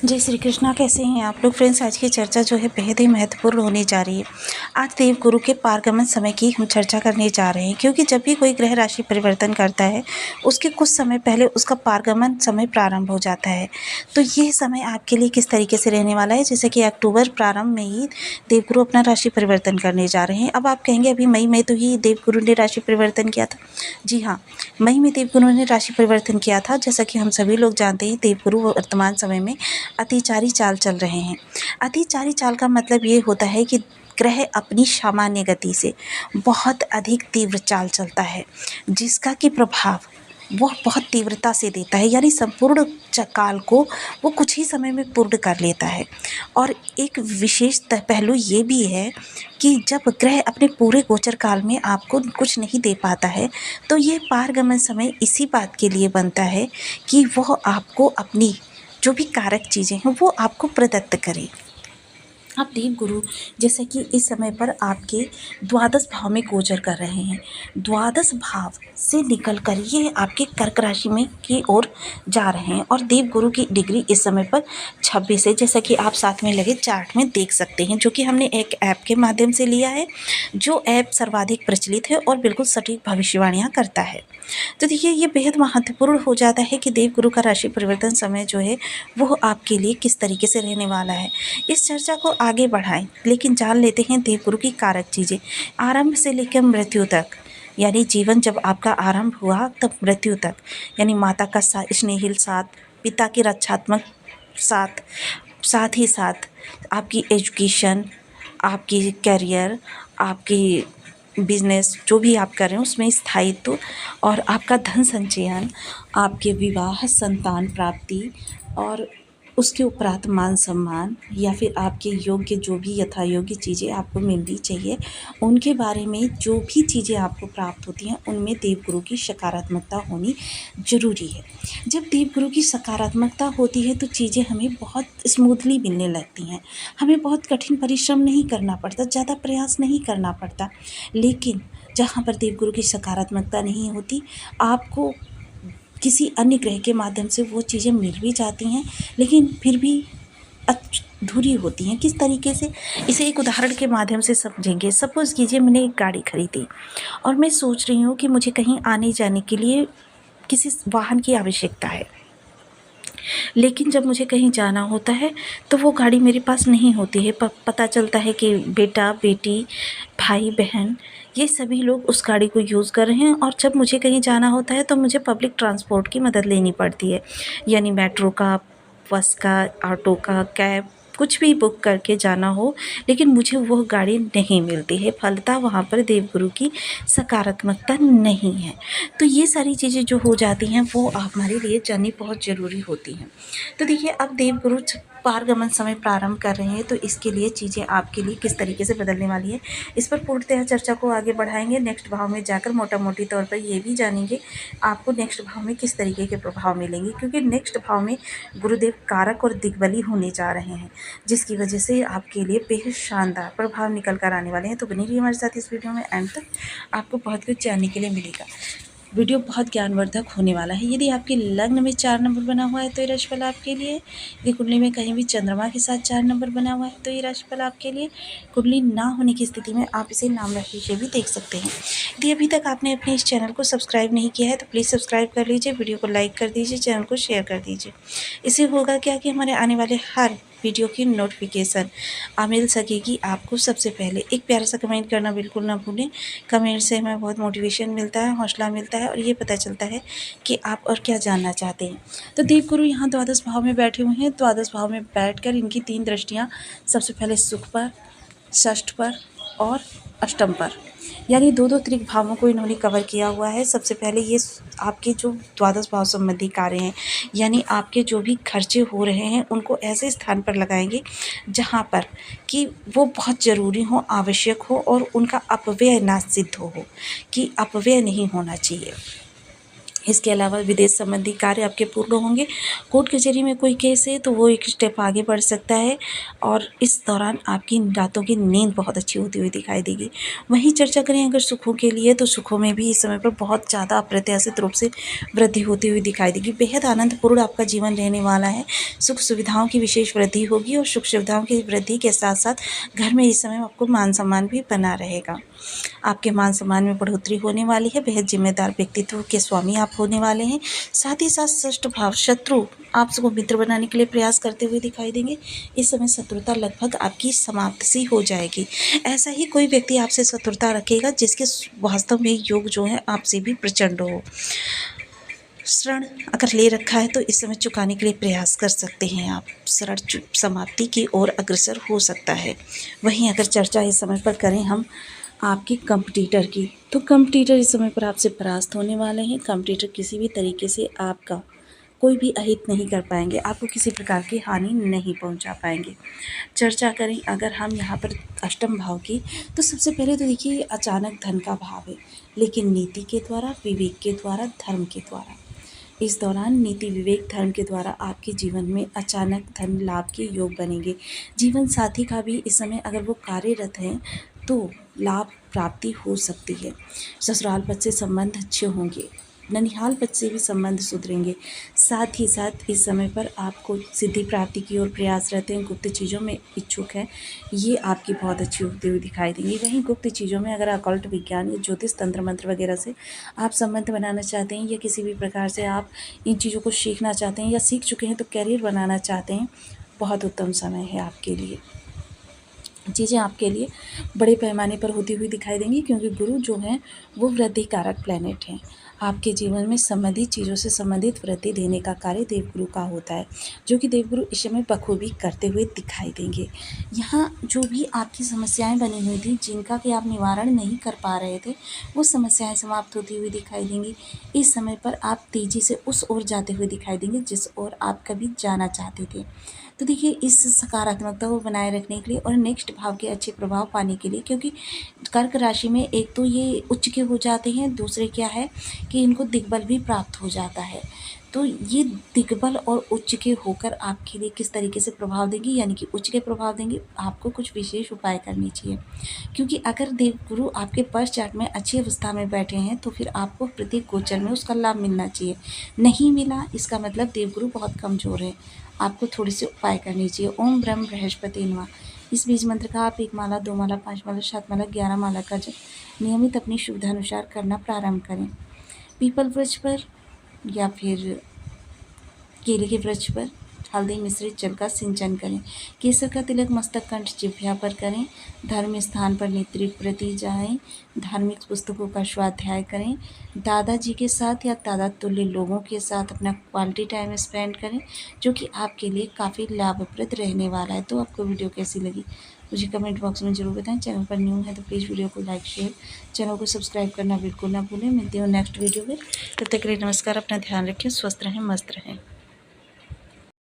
जय श्री कृष्णा। कैसे हैं आप लोग फ्रेंड्स? आज की चर्चा जो है बेहद ही महत्वपूर्ण होने जा रही है। आज देव गुरु के पारगमन समय की हम चर्चा करने जा रहे हैं, क्योंकि जब भी कोई ग्रह राशि परिवर्तन करता है उसके कुछ समय पहले उसका पारगमन समय प्रारंभ हो जाता है। तो ये समय आपके लिए किस तरीके से रहने वाला है, जैसे कि अक्टूबर प्रारंभ में ही देव गुरु अपना राशि परिवर्तन करने जा रहे हैं। अब आप कहेंगे अभी मई में तो ही देव गुरु ने राशि परिवर्तन किया था। जी हाँ, मई में देव गुरु ने राशि परिवर्तन किया था। जैसा कि हम सभी लोग जानते हैं, देव गुरु वर्तमान समय में अतिचारी चाल चल रहे हैं। अतिचारी चाल का मतलब ये होता है कि ग्रह अपनी सामान्य गति से बहुत अधिक तीव्र चाल चलता है, जिसका कि प्रभाव वह बहुत तीव्रता से देता है, यानी संपूर्ण काल को वो कुछ ही समय में पूर्ण कर लेता है। और एक विशेष पहलू ये भी है कि जब ग्रह अपने पूरे गोचर काल में आपको कुछ नहीं दे पाता है, तो ये पारगमन समय इसी बात के लिए बनता है कि वह आपको अपनी जो भी कारक चीज़ें हैं वो आपको प्रदत्त करें। अब देव गुरु जैसे कि इस समय पर आपके द्वादश भाव में गोचर कर रहे हैं। द्वादश भाव से निकल कर ये आपके कर्क राशि में की ओर जा रहे हैं, और देव गुरु की डिग्री इस समय पर 26 है, जैसा कि आप साथ में लगे चार्ट में देख सकते हैं, जो कि हमने एक ऐप के माध्यम से लिया है। जो ऐप सर्वाधिक प्रचलित है और बिल्कुल सटीक भविष्यवाणियाँ करता है। तो देखिए, ये बेहद महत्वपूर्ण हो जाता है कि देव गुरु का राशि परिवर्तन समय जो है वो आपके लिए किस तरीके से रहने वाला है। इस चर्चा को आगे बढ़ाएं, लेकिन जान लेते हैं देव गुरु की कारक चीज़ें आरंभ से लेकर मृत्यु तक, यानी जीवन जब आपका आरंभ हुआ तब मृत्यु तक, यानी माता का स्नेहिल साथ, पिता की रक्षात्मक साथ, साथ ही साथ आपकी एजुकेशन, आपकी करियर, आपकी बिजनेस जो भी आप कर रहे हैं उसमें स्थायित्व, और आपका धन संचयन, आपके विवाह, संतान प्राप्ति, और उसके उपरांत मान सम्मान, या फिर आपके योग्य जो भी यथा योग्य चीज़ें आपको मिलनी चाहिए, उनके बारे में जो भी चीज़ें आपको प्राप्त होती हैं उनमें देवगुरु की सकारात्मकता होनी ज़रूरी है। जब देवगुरु की सकारात्मकता होती है तो चीज़ें हमें बहुत स्मूथली मिलने लगती हैं, हमें बहुत कठिन परिश्रम नहीं करना पड़ता, ज़्यादा प्रयास नहीं करना पड़ता। लेकिन जहाँ पर देवगुरु की सकारात्मकता नहीं होती, आपको किसी अन्य ग्रह के माध्यम से वो चीज़ें मिल भी जाती हैं, लेकिन फिर भी अधूरी होती हैं। किस तरीके से, इसे एक उदाहरण के माध्यम से समझेंगे। सपोज़ कीजिए मैंने एक गाड़ी खरीदी और मैं सोच रही हूँ कि मुझे कहीं आने जाने के लिए किसी वाहन की आवश्यकता है, लेकिन जब मुझे कहीं जाना होता है तो वो गाड़ी मेरे पास नहीं होती है। पता चलता है कि बेटा बेटी, भाई बहन, ये सभी लोग उस गाड़ी को यूज़ कर रहे हैं, और जब मुझे कहीं जाना होता है तो मुझे पब्लिक ट्रांसपोर्ट की मदद लेनी पड़ती है, यानी मेट्रो का, बस का, ऑटो का, कैब, कुछ भी बुक करके जाना हो, लेकिन मुझे वो गाड़ी नहीं मिलती है। फलतः वहाँ पर देवगुरु की सकारात्मकता नहीं है। तो ये सारी चीज़ें जो हो जाती हैं वो हमारे लिए जाननी बहुत ज़रूरी होती हैं। तो देखिए, अब देवगुरु पारगमन समय प्रारंभ कर रहे हैं, तो इसके लिए चीज़ें आपके लिए किस तरीके से बदलने वाली है, इस पर पूर्णतः चर्चा को आगे बढ़ाएंगे। नेक्स्ट भाव में जाकर मोटा मोटी तौर पर ये भी जानेंगे आपको नेक्स्ट भाव में किस तरीके के प्रभाव मिलेंगे, क्योंकि नेक्स्ट भाव में गुरुदेव कारक और दिग्बली होने जा रहे हैं, जिसकी वजह से आपके लिए बेहद शानदार प्रभाव निकल कर आने वाले हैं। तो बनी रहिए हमारे साथ इस वीडियो में, एंड तक आपको बहुत कुछ जानने के लिए मिलेगा। वीडियो बहुत ज्ञानवर्धक होने वाला है। यदि आपके लग्न में 4 नंबर बना हुआ है तो ये राशिफल आपके लिए। यदि कुंडली में कहीं भी चंद्रमा के साथ 4 नंबर बना हुआ है तो ये राशिफल आपके लिए। कुंडली ना होने की स्थिति में आप इसे नाम राशि से भी देख सकते हैं। यदि अभी तक आपने अपने इस चैनल को सब्सक्राइब नहीं किया है तो प्लीज़ सब्सक्राइब कर लीजिए, वीडियो को लाइक कर दीजिए, चैनल को शेयर कर दीजिए। इससे होगा क्या कि हमारे आने वाले हर वीडियो की नोटिफिकेशन मिल सकेगी आपको सबसे पहले। एक प्यारा सा कमेंट करना बिल्कुल ना भूलें। कमेंट से हमें बहुत मोटिवेशन मिलता है, हौसला मिलता है, और ये पता चलता है कि आप और क्या जानना चाहते हैं। तो देवगुरु यहाँ द्वादश भाव में बैठे हुए हैं। द्वादश भाव में बैठकर इनकी 3 दृष्टियाँ, सबसे पहले सुख पर, षष्ठ पर और अष्टम पर, यानी 2-2 त्रिक भावों को इन्होंने कवर किया हुआ है। सबसे पहले ये आपके जो द्वादश भाव संबंधी कार्य हैं, यानी आपके जो भी खर्चे हो रहे हैं उनको ऐसे स्थान पर लगाएंगे जहाँ पर कि वो बहुत ज़रूरी हो, आवश्यक हो, और उनका अपव्यय ना सिद्ध हो कि अपव्यय नहीं होना चाहिए। इसके अलावा विदेश संबंधी कार्य आपके पूर्ण होंगे। कोर्ट कचहरी में कोई केस है तो वो एक स्टेप आगे बढ़ सकता है और इस दौरान आपकी रातों की नींद बहुत अच्छी होती हुई दिखाई देगी। वहीं चर्चा करें अगर सुखों के लिए तो सुखों में भी इस समय पर बहुत ज़्यादा अप्रत्याशित रूप से वृद्धि होती हुई दिखाई देगी। बेहद आनंदपूर्ण आपका जीवन रहने वाला है। सुख सुविधाओं की विशेष वृद्धि होगी और सुख सुविधाओं की वृद्धि के साथ साथ घर में इस समय आपको मान सम्मान भी बना रहेगा। आपके मान सम्मान में बढ़ोतरी होने वाली है। बेहद जिम्मेदार व्यक्तित्व के स्वामी आप होने वाले हैं। साथ ही साथ षष्ठ भाव शत्रु आपको मित्र बनाने के लिए प्रयास करते हुए दिखाई देंगे। इस समय शत्रुता लगभग आपकी समाप्त सी हो जाएगी। ऐसा ही कोई व्यक्ति आपसे शत्रुता रखेगा जिसके वास्तव में योग जो है आपसे भी प्रचंड हो। ऋण अगर ले रखा है तो इस समय चुकाने के लिए प्रयास कर सकते हैं आप। ऋण समाप्ति की ओर अग्रसर हो सकता है। वहीं अगर चर्चा इस समय पर करें हम आपके कंपटीटर की, तो कंपटीटर इस समय पर आपसे परास्त होने वाले हैं। कंपटीटर किसी भी तरीके से आपका कोई भी अहित नहीं कर पाएंगे, आपको किसी प्रकार की हानि नहीं पहुंचा पाएंगे। चर्चा करें अगर हम यहाँ पर अष्टम भाव की, तो सबसे पहले तो देखिए अचानक धन का भाव है, लेकिन नीति के द्वारा, विवेक के द्वारा, धर्म के द्वारा इस दौरान नीति विवेक धर्म के द्वारा आपके जीवन में अचानक धन लाभ के योग बनेंगे। जीवन साथी का भी इस समय अगर वो कार्यरत हैं तो लाभ प्राप्ति हो सकती है। ससुराल पक्ष से संबंध अच्छे होंगे। ननिहाल पक्ष से भी संबंध सुधरेंगे। साथ ही साथ इस समय पर आपको सिद्धि प्राप्ति की ओर प्रयास रहते हैं। गुप्त चीज़ों में इच्छुक हैं, ये आपकी बहुत अच्छी होती हुई दिखाई देंगी। वहीं गुप्त चीज़ों में अगर अकल्ट विज्ञान या ज्योतिष तंत्र मंत्र वगैरह से आप संबंध बनाना चाहते हैं या किसी भी प्रकार से आप इन चीज़ों को सीखना चाहते हैं या सीख चुके हैं तो कैरियर बनाना चाहते हैं, बहुत उत्तम समय है आपके लिए। चीज़ें आपके लिए बड़े पैमाने पर होती हुई दिखाई देंगी क्योंकि गुरु जो हैं वो वृद्धि कारक प्लैनेट हैं। आपके जीवन में संबंधित चीज़ों से संबंधित वृद्धि देने का कार्य देवगुरु का होता है, जो कि देवगुरु इस समय बखूबी करते हुए दिखाई देंगे। यहाँ जो भी आपकी समस्याएं बनी हुई थी, जिनका कि आप निवारण नहीं कर पा रहे थे, वो समस्याएं समाप्त होती हुई दिखाई देंगी। इस समय पर आप तेज़ी से उस ओर जाते हुए दिखाई देंगे जिस ओर आप कभी जाना चाहते थे। तो देखिए इस सकारात्मकता को बनाए रखने के लिए और नेक्स्ट भाव के अच्छे प्रभाव पाने के लिए, क्योंकि कर्क राशि में एक तो ये उच्च के हो जाते हैं, दूसरे क्या है कि इनको दिग्बल भी प्राप्त हो जाता है। तो ये दिग्बल और उच्च के होकर आपके लिए किस तरीके से प्रभाव देंगी, यानी कि उच्च के प्रभाव देंगे, आपको कुछ विशेष उपाय करनी चाहिए। क्योंकि अगर देवगुरु आपके पर्थ चार्ट में अच्छी अवस्था में बैठे हैं तो फिर आपको प्रत्येक गोचर में उसका लाभ मिलना चाहिए। नहीं मिला इसका मतलब देवगुरु बहुत कमज़ोर है, आपको थोड़ी सी उपाय करनी चाहिए। ओम ब्रह्म बृहस्पति नमः, इस बीज मंत्र का आप 1 माला, 2 माला, 5 माला, 7 माला, 11 माला का जप नियमित अपनी सुविधानुसार करना प्रारंभ करें। पीपल वृक्ष पर या फिर केले के वृक्ष पर हल्दी मिश्रित जल का सिंचन करें। केसर का तिलक मस्तक कंठ जिह्वा पर करें। धर्म स्थान पर नेत्री प्रति जाएं। धार्मिक पुस्तकों का स्वाध्याय करें। दादाजी के साथ या दादा तुल्य लोगों के साथ अपना क्वालिटी टाइम स्पेंड करें, जो कि आपके लिए काफ़ी लाभप्रद रहने वाला है। तो आपको वीडियो कैसी लगी मुझे कमेंट बॉक्स में ज़रूर बताएं। चैनल पर न्यू है तो प्लीज़ वीडियो को लाइक शेयर, चैनल को सब्सक्राइब करना बिल्कुल ना भूलें। मिलती हूँ नेक्स्ट वीडियो में, तब तक के लिए नमस्कार। अपना ध्यान रखें, स्वस्थ रहें, मस्त रहें।